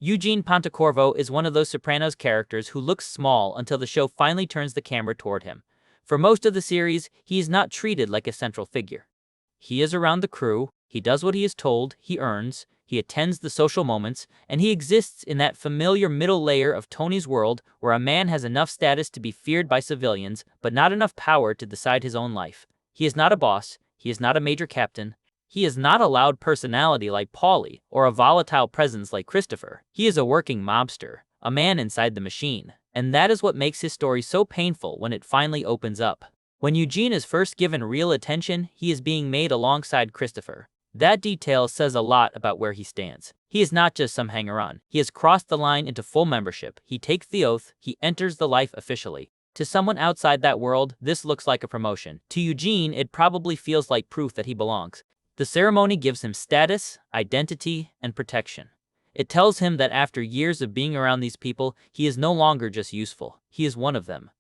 Eugene Pontecorvo is one of those Sopranos characters who looks small until the show finally turns the camera toward him. For most of the series, he is not treated like a central figure. He is around the crew, he does what he is told, he earns, he attends the social moments, and he exists in that familiar middle layer of Tony's world where a man has enough status to be feared by civilians, but not enough power to decide his own life. He is not a boss, he is not a major captain, he is not a loud personality like Paulie, or a volatile presence like Christopher. He is a working mobster, a man inside the machine, and that is what makes his story so painful when it finally opens up. When Eugene is first given real attention, he is being made alongside Christopher. That detail says a lot about where he stands. He is not just some hanger-on. He has crossed the line into full membership. He takes the oath. He enters the life officially. To someone outside that world, this looks like a promotion. To Eugene, it probably feels like proof that he belongs. The ceremony gives him status, identity, and protection. It tells him that after years of being around these people, he is no longer just useful. He is one of them.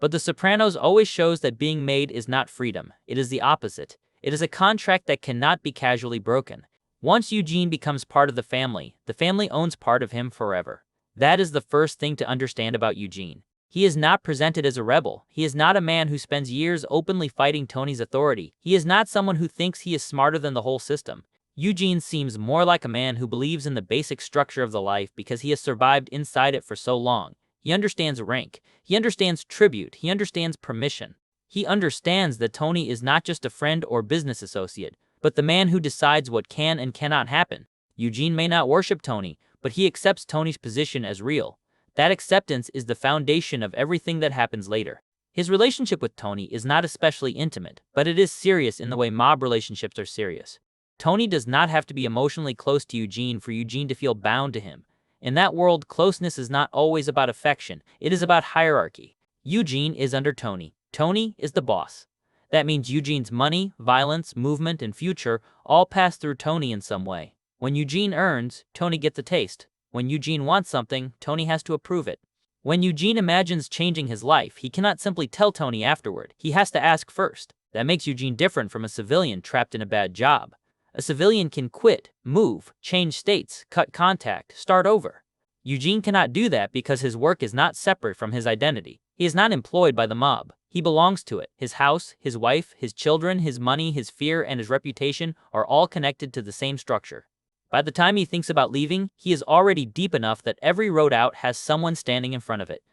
But The Sopranos always shows that being made is not freedom. It is the opposite. It is a contract that cannot be casually broken. Once Eugene becomes part of the family owns part of him forever. That is the first thing to understand about Eugene. He is not presented as a rebel. He is not a man who spends years openly fighting Tony's authority. He is not someone who thinks he is smarter than the whole system. Eugene seems more like a man who believes in the basic structure of the life because he has survived inside it for so long. He understands rank. He understands tribute. He understands permission. He understands that Tony is not just a friend or business associate, but the man who decides what can and cannot happen. Eugene may not worship Tony, but he accepts Tony's position as real. That acceptance is the foundation of everything that happens later. His relationship with Tony is not especially intimate, but it is serious in the way mob relationships are serious. Tony does not have to be emotionally close to Eugene for Eugene to feel bound to him. In that world, closeness is not always about affection, it is about hierarchy. Eugene is under Tony. Tony is the boss. That means Eugene's money, violence, movement, and future all pass through Tony in some way. When Eugene earns, Tony gets a taste. When Eugene wants something, Tony has to approve it. When Eugene imagines changing his life, he cannot simply tell Tony afterward. He has to ask first. That makes Eugene different from a civilian trapped in a bad job. A civilian can quit, move, change states, cut contact, start over. Eugene cannot do that because his work is not separate from his identity. He is not employed by the mob. He belongs to it. His house, his wife, his children, his money, his fear, and his reputation are all connected to the same structure. By the time he thinks about leaving, he is already deep enough that every road out has someone standing in front of it.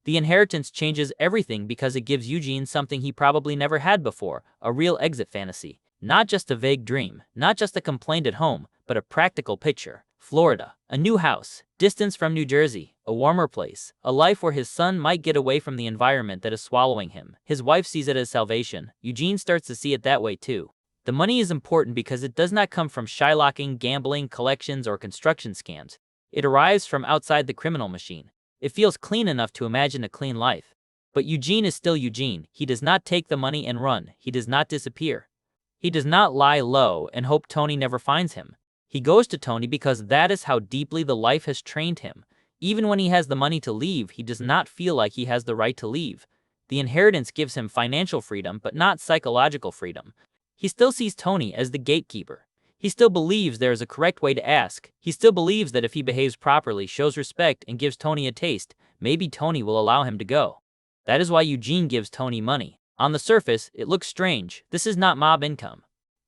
The inheritance changes everything because it gives Eugene something he probably never had before, a real exit fantasy. Not just a vague dream, not just a complaint at home, but a practical picture. Florida, a new house, distance from New Jersey, a warmer place, a life where his son might get away from the environment that is swallowing him. His wife sees it as salvation. Eugene starts to see it that way too. The money is important because it does not come from shylocking, gambling, collections, or construction scams. It arrives from outside the criminal machine. It feels clean enough to imagine a clean life. But Eugene is still Eugene. He does not take the money and run. He does not disappear. He does not lie low and hope Tony never finds him. He goes to Tony because that is how deeply the life has trained him. Even when he has the money to leave, he does not feel like he has the right to leave. The inheritance gives him financial freedom, but not psychological freedom. He still sees Tony as the gatekeeper. He still believes there is a correct way to ask. He still believes that if he behaves properly, shows respect, and gives Tony a taste, maybe Tony will allow him to go. That is why Eugene gives Tony money. On the surface, it looks strange. This is not mob income.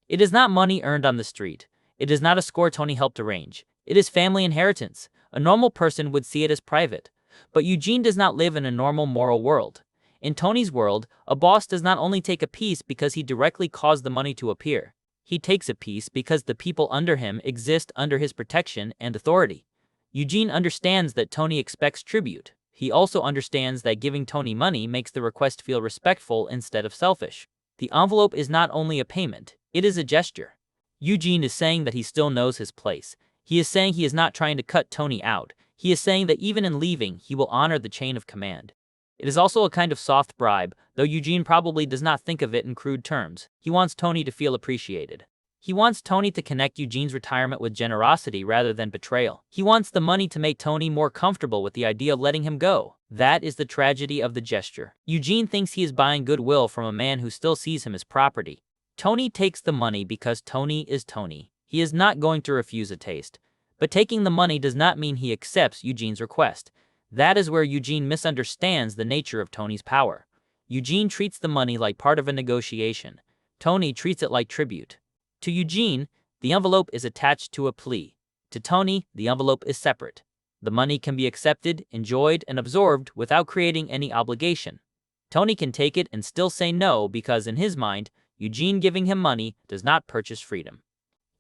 It is not money earned on the street. It is not a score Tony helped arrange. It is family inheritance. A normal person would see it as private. But Eugene does not live in a normal moral world. In Tony's world, a boss does not only take a piece because he directly caused the money to appear. He takes a piece because the people under him exist under his protection and authority. Eugene understands that Tony expects tribute. He also understands that giving Tony money makes the request feel respectful instead of selfish. The envelope is not only a payment, it is a gesture. Eugene is saying that he still knows his place. He is saying he is not trying to cut Tony out. He is saying that even in leaving, he will honor the chain of command. It is also a kind of soft bribe, though Eugene probably does not think of it in crude terms. He wants Tony to feel appreciated. He wants Tony to connect Eugene's retirement with generosity rather than betrayal. He wants the money to make Tony more comfortable with the idea of letting him go. That is the tragedy of the gesture. Eugene thinks he is buying goodwill from a man who still sees him as property. Tony takes the money because Tony is Tony. He is not going to refuse a taste. But taking the money does not mean he accepts Eugene's request. That is where Eugene misunderstands the nature of Tony's power. Eugene treats the money like part of a negotiation. Tony treats it like tribute. To Eugene, the envelope is attached to a plea. To Tony, the envelope is separate. The money can be accepted, enjoyed, and absorbed without creating any obligation. Tony can take it and still say no because in his mind, Eugene giving him money does not purchase freedom.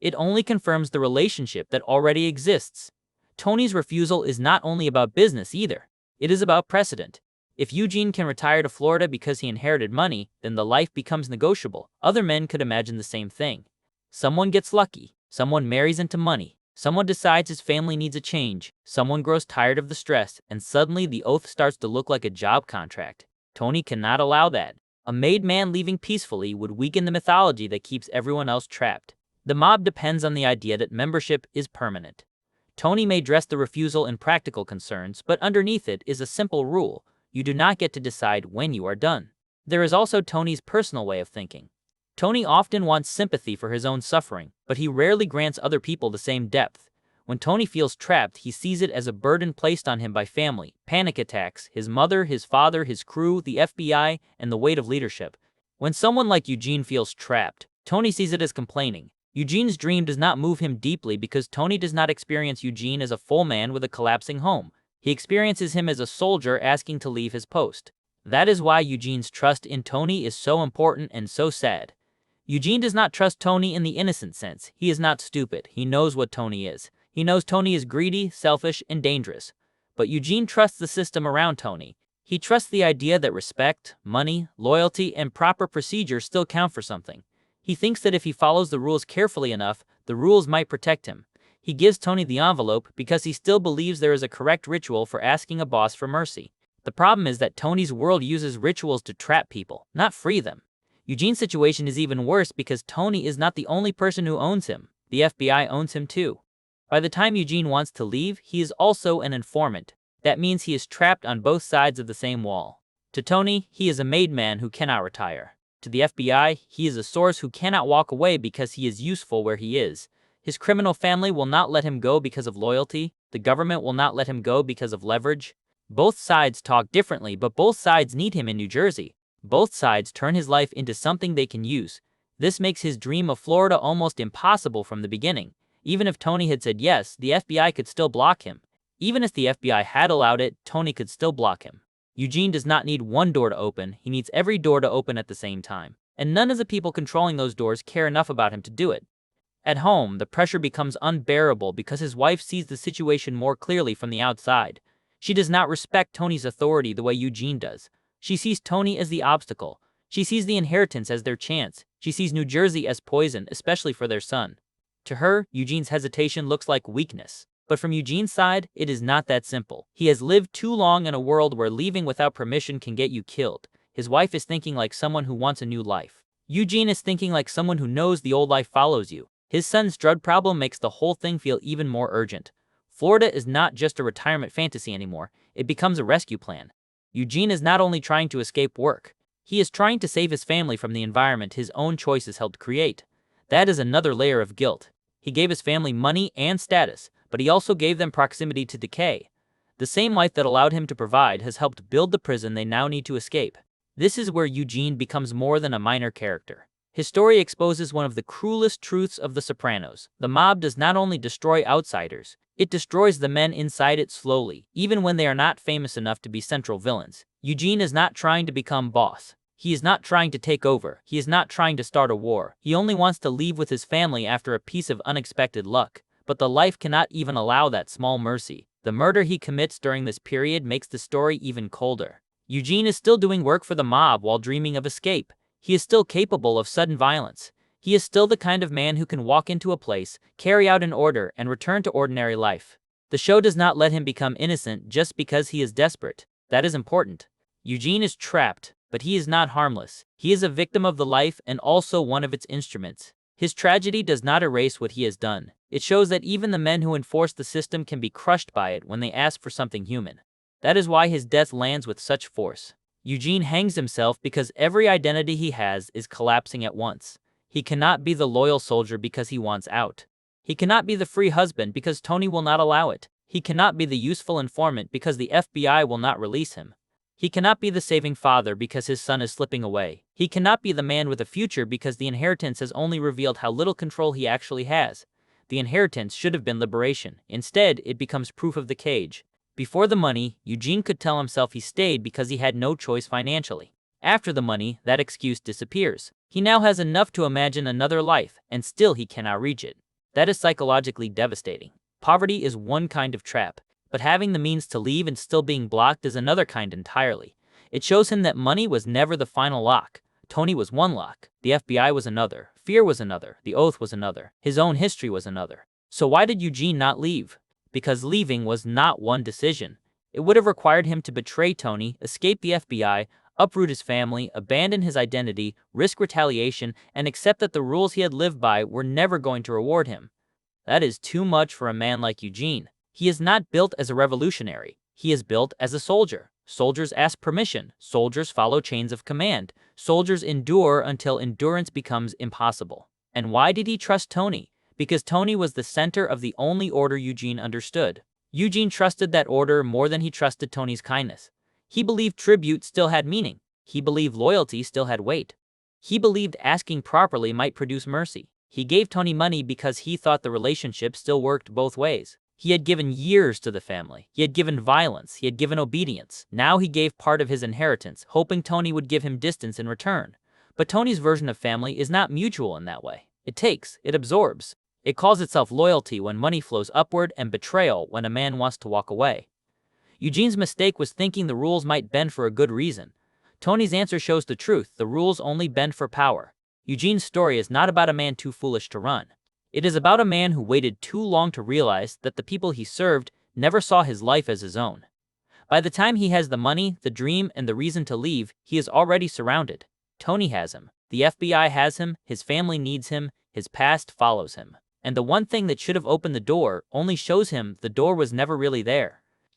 It only confirms the relationship that already exists. Tony's refusal is not only about business either. It is about precedent. If Eugene can retire to Florida because he inherited money, then the life becomes negotiable. Other men could imagine the same thing. Someone gets lucky. Someone marries into money. Someone decides his family needs a change. Someone grows tired of the stress, and suddenly the oath starts to look like a job contract. Tony cannot allow that. A made man leaving peacefully would weaken the mythology that keeps everyone else trapped. The mob depends on the idea that membership is permanent. Tony may dress the refusal in practical concerns, but underneath it is a simple rule. You do not get to decide when you are done. There is also Tony's personal way of thinking. Tony often wants sympathy for his own suffering, but he rarely grants other people the same depth. When Tony feels trapped, he sees it as a burden placed on him by family, panic attacks, his mother, his father, his crew, the FBI, and the weight of leadership. When someone like Eugene feels trapped, Tony sees it as complaining. Eugene's dream does not move him deeply because Tony does not experience Eugene as a full man with a collapsing home. He experiences him as a soldier asking to leave his post. That is why Eugene's trust in Tony is so important and so sad. Eugene does not trust Tony in the innocent sense. He is not stupid. He knows what Tony is. He knows Tony is greedy, selfish, and dangerous. But Eugene trusts the system around Tony. He trusts the idea that respect, money, loyalty, and proper procedure still count for something. He thinks that if he follows the rules carefully enough, the rules might protect him. He gives Tony the envelope because he still believes there is a correct ritual for asking a boss for mercy. The problem is that Tony's world uses rituals to trap people, not free them. Eugene's situation is even worse because Tony is not the only person who owns him. The FBI owns him too. By the time Eugene wants to leave, he is also an informant. That means he is trapped on both sides of the same wall. To Tony, he is a made man who cannot retire. To the FBI, he is a source who cannot walk away because he is useful where he is. His criminal family will not let him go because of loyalty. The government will not let him go because of leverage. Both sides talk differently, but both sides need him in New Jersey. Both sides turn his life into something they can use. This makes his dream of Florida almost impossible from the beginning. Even if Tony had said yes, the FBI could still block him. Even if the FBI had allowed it, Tony could still block him. Eugene does not need one door to open, he needs every door to open at the same time. And none of the people controlling those doors care enough about him to do it. At home, the pressure becomes unbearable because his wife sees the situation more clearly from the outside. She does not respect Tony's authority the way Eugene does. She sees Tony as the obstacle. She sees the inheritance as their chance. She sees New Jersey as poison, especially for their son. To her, Eugene's hesitation looks like weakness. But from Eugene's side, it is not that simple. He has lived too long in a world where leaving without permission can get you killed. His wife is thinking like someone who wants a new life. Eugene is thinking like someone who knows the old life follows you. His son's drug problem makes the whole thing feel even more urgent. Florida is not just a retirement fantasy anymore. It becomes a rescue plan. Eugene is not only trying to escape work. He is trying to save his family from the environment his own choices helped create. That is another layer of guilt. He gave his family money and status, but he also gave them proximity to decay. The same life that allowed him to provide has helped build the prison they now need to escape. This is where Eugene becomes more than a minor character. His story exposes one of the cruelest truths of The Sopranos. The mob does not only destroy outsiders, it destroys the men inside it slowly, even when they are not famous enough to be central villains. Eugene is not trying to become boss. He is not trying to take over. He is not trying to start a war. He only wants to leave with his family after a piece of unexpected luck. But the life cannot even allow that small mercy. The murder he commits during this period makes the story even colder. Eugene is still doing work for the mob while dreaming of escape. He is still capable of sudden violence. He is still the kind of man who can walk into a place, carry out an order, and return to ordinary life. The show does not let him become innocent just because he is desperate. That is important. Eugene is trapped, but he is not harmless. He is a victim of the life and also one of its instruments. His tragedy does not erase what he has done. It shows that even the men who enforce the system can be crushed by it when they ask for something human. That is why his death lands with such force. Eugene hangs himself because every identity he has is collapsing at once. He cannot be the loyal soldier because he wants out. He cannot be the free husband because Tony will not allow it. He cannot be the useful informant because the FBI will not release him. He cannot be the saving father because his son is slipping away. He cannot be the man with a future because the inheritance has only revealed how little control he actually has. The inheritance should have been liberation. Instead, it becomes proof of the cage. Before the money, Eugene could tell himself he stayed because he had no choice financially. After the money, that excuse disappears. He now has enough to imagine another life, and still he cannot reach it. That is psychologically devastating. Poverty is one kind of trap, but having the means to leave and still being blocked is another kind entirely. It shows him that money was never the final lock. Tony was one lock, the FBI was another, fear was another, the oath was another, his own history was another. So why did Eugene not leave? Because leaving was not one decision. It would have required him to betray Tony, escape the FBI, uproot his family, abandon his identity, risk retaliation, and accept that the rules he had lived by were never going to reward him. That is too much for a man like Eugene. He is not built as a revolutionary. He is built as a soldier. Soldiers ask permission. Soldiers follow chains of command. Soldiers endure until endurance becomes impossible. And why did he trust Tony? Because Tony was the center of the only order Eugene understood. Eugene trusted that order more than he trusted Tony's kindness. He believed tribute still had meaning. He believed loyalty still had weight. He believed asking properly might produce mercy. He gave Tony money because he thought the relationship still worked both ways. He had given years to the family. He had given violence. He had given obedience. Now he gave part of his inheritance, hoping Tony would give him distance in return. But Tony's version of family is not mutual in that way. It takes, it absorbs. It calls itself loyalty when money flows upward and betrayal when a man wants to walk away. Eugene's mistake was thinking the rules might bend for a good reason. Tony's answer shows the truth. The rules only bend for power. Eugene's story is not about a man too foolish to run. It is about a man who waited too long to realize that the people he served never saw his life as his own. By the time he has the money, the dream, and the reason to leave, he is already surrounded. Tony has him. The FBI has him. His family needs him. His past follows him. And the one thing that should have opened the door only shows him the door was never really there.